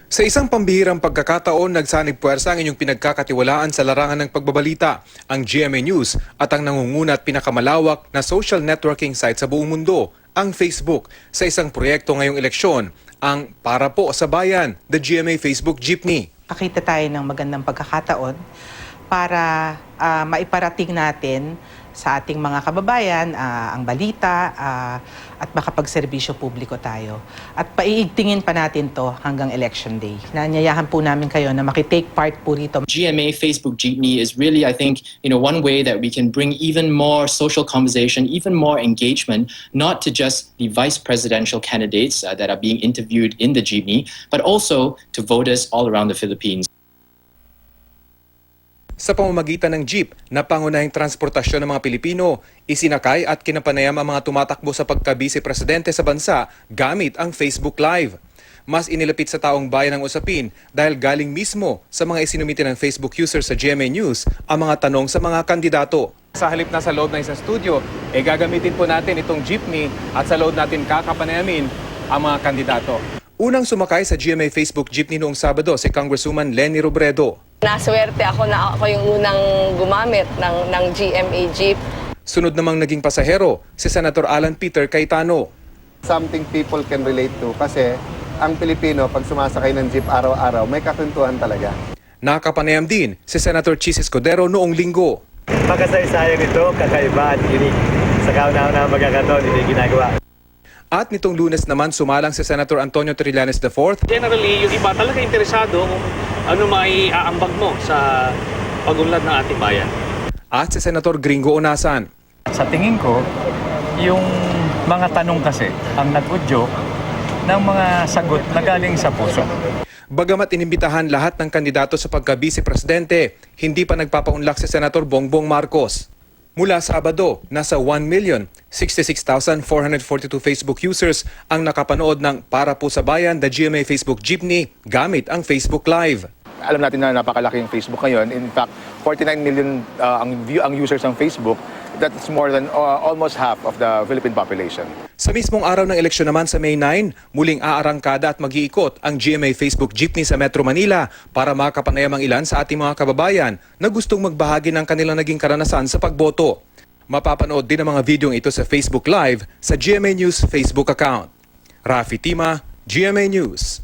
Sa isang pambihirang pagkakataon, nagsanib puwersa ang inyong pinagkakatiwalaan sa larangan ng pagbabalita, ang GMA News at ang nangunguna at pinakamalawak na social networking site sa buong mundo, ang Facebook, sa isang proyekto ngayong eleksyon, ang Para Po sa Bayan, the GMA Facebook Jeepney. Pakita tayo ng magandang pagkakataon para maiparating natin sa ating mga kababayan ang balita at makapagserbisyo publiko tayo. At paiigtingin pa natin to hanggang election day. Nanyayahan po namin kayo na makitake part po rito. GMA Facebook Jeepney is really, I think, one way that we can bring even more social conversation, even more engagement, not to just the vice presidential candidates that are being interviewed in the Jeepney, but also to voters all around the Philippines. Sa pamamagitan ng jeep na pangunahing transportasyon ng mga Pilipino, isinakay at kinapanayam ang mga tumatakbo sa pagka-vice-presidente sa bansa gamit ang Facebook Live. Mas inilapit sa taong bayan ang usapin dahil galing mismo sa mga isinumiti ng Facebook user sa GMA News ang mga tanong sa mga kandidato. Sa halip na sa loob ng isang studio, gagamitin po natin itong jeepney at sa loob natin kakapanayamin ang mga kandidato. Unang sumakay sa GMA Facebook Jeepney noong Sabado si Congresswoman Leni Robredo. Naswerte ako na ako yung unang gumamit ng GMA Jeep. Sunod namang naging pasahero si Senator Alan Peter Cayetano. Something people can relate to kasi ang Pilipino pag sumasakay ng jeep araw-araw may kakwentuhan talaga. Nakapanayam din si Senator Chis Escudero noong Linggo. Pagkasaysayang ito, kakaiba at unique. Sa kauna-una magkakaroon, hindi ginagawa. At nitong Lunes naman sumalang si Senator Antonio Trillanes IV. Generally, yung iba talaga interesado kung ano may aambag mo sa pag-unlad ng ating bayan. At si Senator Gringo Onasan. Sa tingin ko, yung mga tanong kasi ang nag-udyo ng mga sagot na galing sa puso. Bagamat inimbitahan lahat ng kandidato sa pagka-vice-presidente, hindi pa nagpapaunlak si Senator Bongbong Marcos. Mula Sabado, nasa 1,066,442 Facebook users ang nakapanood ng Para Po sa Bayan, the GMA Facebook Jeepney gamit ang Facebook Live. Alam natin na napakalaking Facebook ngayon. In fact, 49 million ang users ng Facebook. That's more than almost half of the Philippine population. Sa mismong araw ng eleksyon naman sa May 9, muling aarangkada at mag-iikot ang GMA Facebook Jeepney sa Metro Manila para makapanayam ang ilan sa ating mga kababayan na gustong magbahagi ng kanilang naging karanasan sa pagboto. Mapapanood din ang mga videong ito sa Facebook Live sa GMA News Facebook account. Rafi Tima, GMA News.